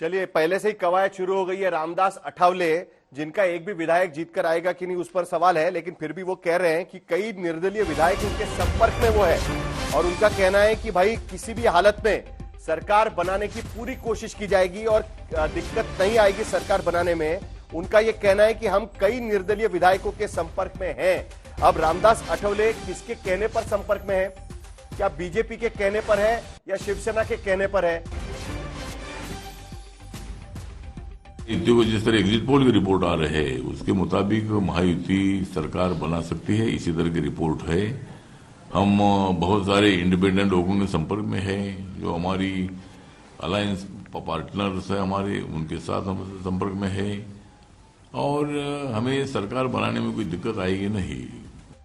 चलिए, पहले से ही कवायद शुरू हो गई है। रामदास अठावले, जिनका एक भी विधायक जीतकर आएगा कि नहीं उस पर सवाल है, लेकिन फिर भी वो कह रहे हैं कि कई निर्दलीय विधायक उनके संपर्क में वो है और उनका कहना है कि भाई किसी भी हालत में सरकार बनाने की पूरी कोशिश की जाएगी और दिक्कत नहीं आएगी सरकार बनाने में। उनका यह कहना है कि हम कई निर्दलीय विधायकों के संपर्क में हैं। अब रामदास अठावले किसके कहने पर संपर्क में है? क्या बीजेपी के कहने पर है या शिवसेना के कहने पर है? जिस तरह एग्जिट पोल की रिपोर्ट आ रहे हैं उसके मुताबिक महायुति सरकार बना सकती है, इसी तरह की रिपोर्ट है। हम बहुत सारे इंडिपेंडेंट लोगों के संपर्क में हैं, जो हमारी अलायंस पार्टनर्स है हमारे, उनके साथ हम संपर्क में है और हमें सरकार बनाने में कोई दिक्कत आएगी नहीं।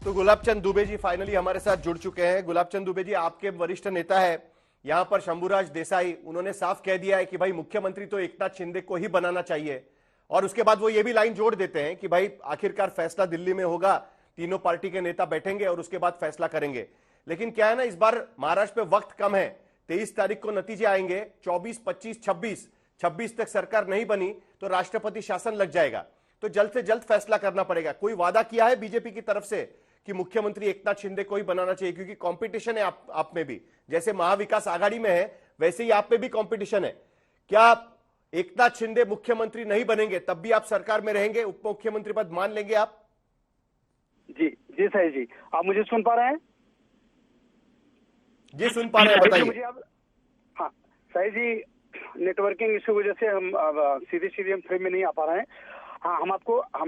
तो गुलाबचंद दुबे जी फाइनली हमारे साथ जुड़ चुके हैं। गुलाबचंद दुबे जी, आपके वरिष्ठ नेता है यहां पर शंभुराज देसाई, उन्होंने साफ कह दिया है कि भाई मुख्यमंत्री तो एकनाथ शिंदे को ही बनाना चाहिए और उसके बाद वो ये भी लाइन जोड़ देते हैं कि भाई आखिरकार फैसला दिल्ली में होगा, तीनों पार्टी के नेता बैठेंगे और उसके बाद फैसला करेंगे। लेकिन क्या है ना, इस बार महाराष्ट्र में वक्त कम है, 23 तारीख को नतीजे आएंगे, 24, 25, 26 तक सरकार नहीं बनी तो राष्ट्रपति शासन लग जाएगा, तो जल्द से जल्द फैसला करना पड़ेगा। कोई वादा किया है बीजेपी की तरफ से कि मुख्यमंत्री एकनाथ शिंदे को ही बनाना चाहिए? क्योंकि कंपटीशन है आप में भी, जैसे महाविकास आघाड़ी में है वैसे ही आप में भी कंपटीशन है। क्या एकनाथ शिंदे मुख्यमंत्री नहीं बनेंगे तब भी आप सरकार में रहेंगे, उप मुख्यमंत्री पद मान लेंगे आप? जी जी सही जी, आप मुझे सुन पा रहे हैं? जी सुन पा रहे हैं, बताइए। हाँ सही जी, नेटवर्किंग इशू वजह से हम सीधे हम फ्रेम में नहीं आ पा रहे हैं। हाँ, हम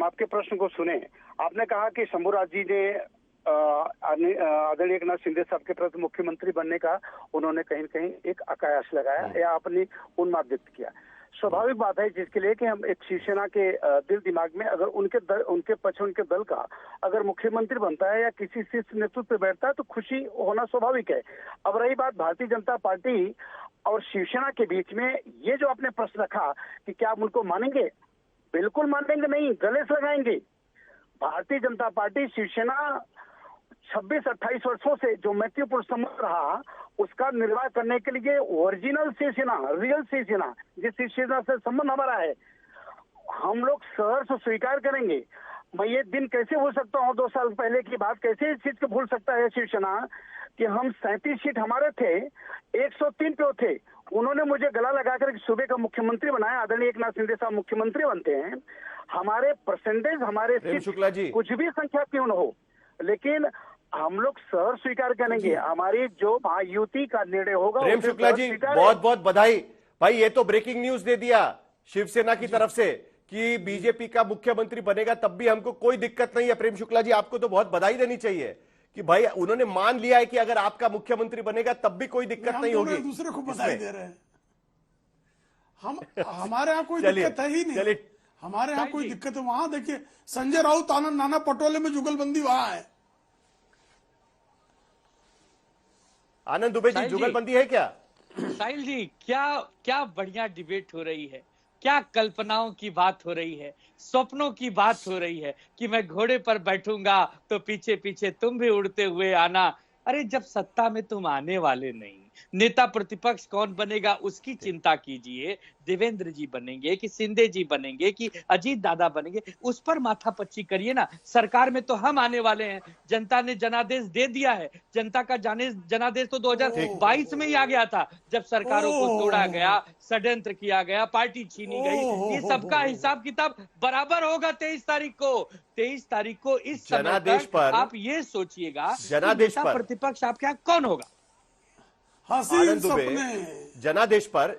आपके प्रश्न को सुने। आपने कहा कि शंभुराज जी ने आदरणीय एकनाथ शिंदे साहब के प्रति मुख्यमंत्री बनने का उन्होंने कहीं न कहीं एक अकयास लगाया या अपनी उन्माद व्यक्त किया। स्वाभाविक बात है जिसके लिए कि हम एक शिवसेना के दिल दिमाग में अगर उनके पक्ष उनके दल का अगर मुख्यमंत्री बनता है या किसी शीर्ष नेतृत्व पे बैठता है तो खुशी होना स्वाभाविक है। अब रही बात भारतीय जनता पार्टी और शिवसेना के बीच में, ये जो आपने प्रश्न रखा कि क्या आप उनको मानेंगे, बिल्कुल मानेंगे नहीं, गले से लगाएंगे। भारतीय जनता पार्टी शिवसेना 26-28 वर्षों से जो मैत्रीपूर्ण संबंध रहा उसका निर्वाह करने के लिए ओरिजिनल शिवसेना, रियल शिवसेना, जिस शिवसेना से संबंध हमारा है, हम लोग सहर्ष स्वीकार करेंगे। मैं ये दिन कैसे भूल सकता हूँ, 2 साल पहले की बात कैसे इस चीज को भूल सकता है शिवसेना कि हम 37 सीट हमारे थे, 103 पे थे। उन्होंने मुझे गला लगाकर सूबे का मुख्यमंत्री बनाया। आदरणीय एकनाथ शिंदे साहब मुख्यमंत्री बनते हैं, हमारे परसेंटेज, हमारे कुछ भी संख्या क्यों न हो, लेकिन हम लोग सर स्वीकार करेंगे। हमारी जो महायुति का निर्णय होगा। प्रेम शुक्ला जी, बहुत बहुत बधाई। भाई ये तो ब्रेकिंग न्यूज दे दिया शिवसेना की तरफ से कि बीजेपी का मुख्यमंत्री बनेगा तब भी हमको कोई दिक्कत नहीं है। प्रेम शुक्ला जी, आपको तो बहुत बधाई देनी चाहिए कि भाई उन्होंने मान लिया है कि अगर आपका मुख्यमंत्री बनेगा तब भी कोई दिक्कत नहीं होगी। दूसरे को बधाई दे रहे हैं हमारे यहाँ कोई दिक्कत है ही नहीं। हमारे यहाँ कोई दिक्कत है? वहां देखिए संजय राउत, आनंद, नाना पटोले में जुगलबंदी वहां है। आनंद दुबे जी, जुगलबंदी है क्या? साहिल जी, क्या बढ़िया डिबेट हो रही है, क्या कल्पनाओं की बात हो रही है, सपनों की बात हो रही है कि मैं घोड़े पर बैठूंगा तो पीछे पीछे तुम भी उड़ते हुए आना। अरे जब सत्ता में तुम आने वाले नहीं, नेता प्रतिपक्ष कौन बनेगा उसकी चिंता कीजिए। देवेंद्र जी बनेंगे कि शिंदे जी बनेंगे कि अजीत दादा बनेंगे, उस पर माथापच्ची करिए ना। सरकार में तो हम आने वाले हैं, जनता ने जनादेश दे दिया है। जनता का जनादेश तो 2022 में ही आ गया था, जब सरकारों को तोड़ा गया, षड्यंत्र किया गया, पार्टी छीनी गई। ये सबका हिसाब किताब बराबर होगा 23 तारीख को। 23 तारीख को इस जनादेश पर आप ये सोचिएगा जनादेश पर प्रतिपक्ष आपके यहाँ कौन होगा। आनंद दुबे, जनादेश पर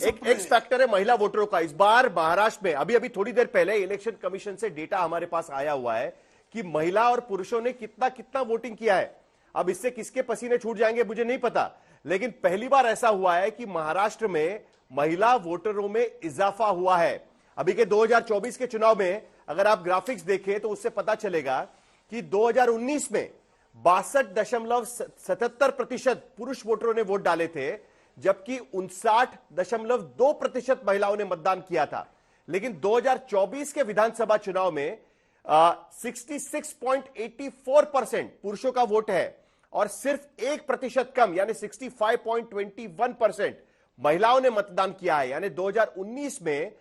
एक एक्स फैक्टर है महिला वोटरों का। इस बार महाराष्ट्र में अभी थोड़ी देर पहले इलेक्शन कमीशन से डेटा हमारे पास आया हुआ है कि महिला और पुरुषों ने कितना वोटिंग किया है। अब इससे किसके पसीने छूट जाएंगे मुझे नहीं पता, लेकिन पहली बार ऐसा हुआ है कि महाराष्ट्र में महिला वोटरों में इजाफा हुआ है। अभी के 2024 के चुनाव में अगर आप ग्राफिक्स देखें तो उससे पता चलेगा कि 2019 में 62.77% पुरुष वोटरों ने वोट डाले थे, जबकि 59.2% महिलाओं ने मतदान किया था। लेकिन 2024 के विधानसभा चुनाव में 66.84% पुरुषों का वोट है और सिर्फ 1% कम यानी 65.21% महिलाओं ने मतदान किया है। यानी 2019 में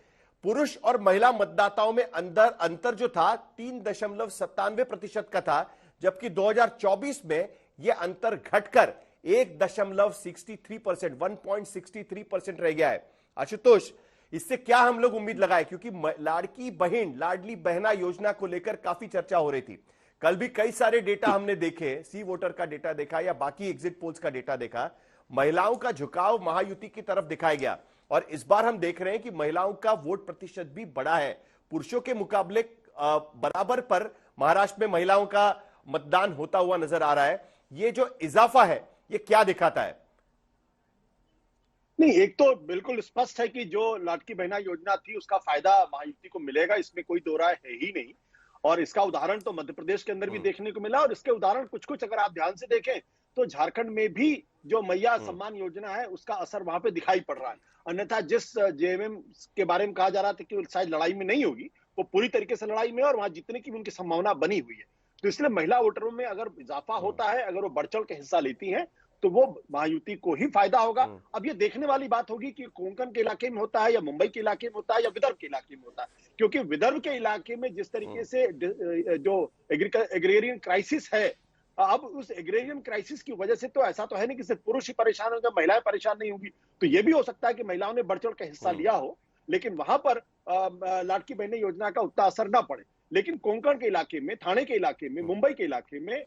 पुरुष और महिला मतदाताओं में अंतर जो था 3.97% का था, जबकि 2024 में यह अंतर घटकर 1.63% 1.63% रह गया है। आशुतोष, इससे क्या हम लोग उम्मीद लगाए, क्योंकि लाडली बहना योजना को लेकर काफी चर्चा हो रही थी। कल भी कई सारे डेटा हमने देखे, सी वोटर का डेटा देखा या बाकी एग्जिट पोल्स का डेटा देखा, महिलाओं का झुकाव महायुति की तरफ दिखाया गया। और इस बार हम देख रहे हैं कि महिलाओं का वोट प्रतिशत भी बढ़ा है, पुरुषों के मुकाबले बराबर पर महाराष्ट्र में महिलाओं का मतदान होता हुआ नजर आ रहा है। ये जो इजाफा है ये क्या दिखाता है? नहीं, एक तो बिल्कुल स्पष्ट है कि जो लाडली बहना योजना थी उसका फायदा महायुति को मिलेगा, इसमें कोई दो राय है ही नहीं। और इसका उदाहरण तो मध्य प्रदेश के अंदर भी देखने को मिला, और इसके उदाहरण कुछ अगर आप ध्यान से देखें तो झारखंड में भी जो मैया सम्मान योजना है उसका असर वहां पे दिखाई पड़ रहा है। अन्यथा जिस जेएमएम के बारे में कहा जा रहा था कि वो शायद लड़ाई में नहीं होगी, वो पूरी तरीके से लड़ाई में और वहां जीतने की भी उनकी संभावना बनी हुई है। तो इसलिए महिला वोटरों में अगर इजाफा होता है, अगर वो बढ़ चढ़ के हिस्सा लेती हैं, तो वो महायुति को ही फायदा होगा। अब ये देखने वाली बात होगी कि कोंकण के इलाके में होता है या मुंबई के इलाके में होता है या विदर्भ के इलाके में होता है, क्योंकि विदर्भ के इलाके में जिस तरीके से जो एग्रेरियन क्राइसिस है, अब उस एग्रेरियन क्राइसिस की वजह से तो ऐसा तो है नहीं कि सिर्फ पुरुष ही परेशान होंगे, महिलाएं परेशान नहीं होंगी। तो ये भी हो सकता है कि महिलाओं ने बढ़ चढ़ के हिस्सा लिया हो, लेकिन वहां पर लाडली बहना योजना का उतना असर ना पड़े। लेकिन कोंकण के इलाके में, थाने के इलाके में, मुंबई के इलाके में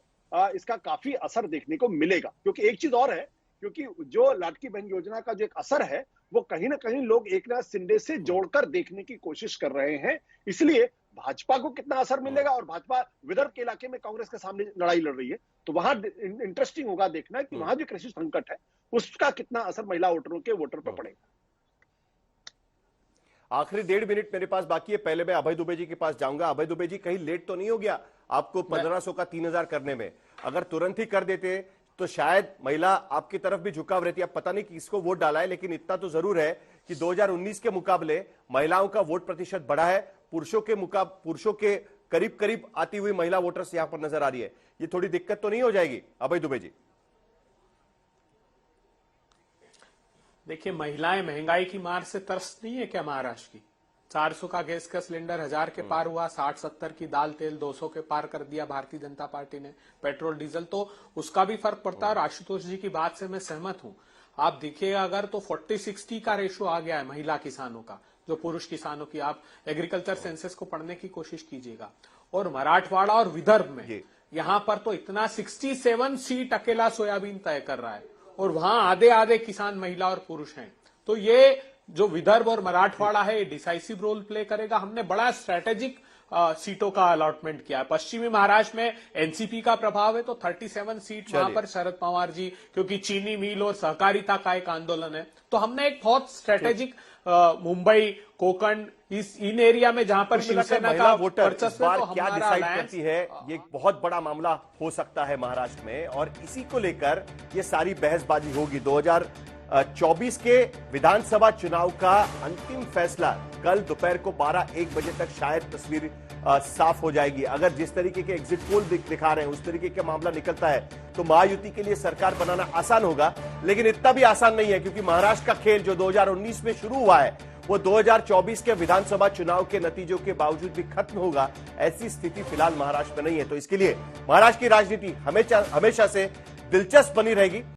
इसका काफी असर देखने को मिलेगा। क्योंकि एक चीज और है, क्योंकि जो लाडली बहन योजना का जो एक असर है वो कहीं ना कहीं लोग एकनाथ शिंदे से जोड़कर देखने की कोशिश कर रहे हैं। इसलिए भाजपा को कितना असर मिलेगा, और भाजपा विदर्भ के इलाके में कांग्रेस के सामने लड़ाई लड़ रही है, तो वहां इंटरेस्टिंग होगा देखना कि वहां जो कृषि संकट है उसका कितना असर महिला वोटरों के वोटर पर पड़ेगा। आखिरी 1.5 मिनट मेरे पास बाकी है, पहले मैं अभय दुबे जी के पास जाऊंगा। अभय दुबे जी, कहीं लेट तो नहीं हो गया आपको 1500 का 3000 करने में? अगर तुरंत ही कर देते तो शायद महिला आपकी तरफ भी झुकाव रहती। अब पता नहीं किसको वोट डाला है, लेकिन इतना तो जरूर है कि 2019 के मुकाबले महिलाओं का वोट प्रतिशत बढ़ा है, पुरुषों के करीब करीब आती हुई महिला वोटर्स यहां पर नजर आ रही है। ये थोड़ी दिक्कत तो नहीं हो जाएगी अभय दुबे जी? देखिए, महिलाएं महंगाई की मार से तरस नहीं है क्या महाराष्ट्र की? 400 का गैस का सिलेंडर 1000 के पार हुआ, 60-70 की दाल तेल 200 के पार कर दिया भारतीय जनता पार्टी ने, पेट्रोल डीजल, तो उसका भी फर्क पड़ता है। और आशुतोष जी की बात से मैं सहमत हूं। आप देखिएगा अगर तो 40-60 का रेशो आ गया है महिला किसानों का जो पुरुष किसानों की। आप एग्रीकल्चर सेंसस को पढ़ने की कोशिश कीजिएगा। और मराठवाड़ा और विदर्भ में यहां पर तो इतना 67 सीट अकेला सोयाबीन तय कर रहा है, और वहां आधे किसान महिला और पुरुष हैं। तो ये जो विदर्भ और मराठवाड़ा है ये डिसाइसिव रोल प्ले करेगा। हमने बड़ा स्ट्रेटेजिक सीटों का अलॉटमेंट किया है। पश्चिमी महाराष्ट्र में एनसीपी का प्रभाव है, तो 37 सीट वहां पर शरद पवार जी, क्योंकि चीनी मिल और सहकारिता का एक आंदोलन है। तो हमने एक बहुत स्ट्रेटेजिक मुंबई, कोंकण, इन एरिया में जहां पर शिवसेना का वर्चस्व है, तो क्या डिसाइड करती है, ये बहुत बड़ा मामला हो सकता है महाराष्ट्र में। और इसी को लेकर ये सारी बहसबाजी होगी। 2024 के विधानसभा चुनाव का अंतिम फैसला कल दोपहर को 12-1 बजे तक शायद तस्वीर साफ हो जाएगी। अगर जिस तरीके के एग्जिट पोल दिखा रहे हैं उस तरीके का मामला निकलता है तो महायुति के लिए सरकार बनाना आसान होगा, लेकिन इतना भी आसान नहीं है, क्योंकि महाराष्ट्र का खेल जो 2019 में शुरू हुआ है वो 2024 के विधानसभा चुनाव के नतीजों के बावजूद भी खत्म होगा। ऐसी स्थिति फिलहाल महाराष्ट्र में नहीं है। तो इसके लिए महाराष्ट्र की राजनीति हमेशा से दिलचस्प बनी रहेगी।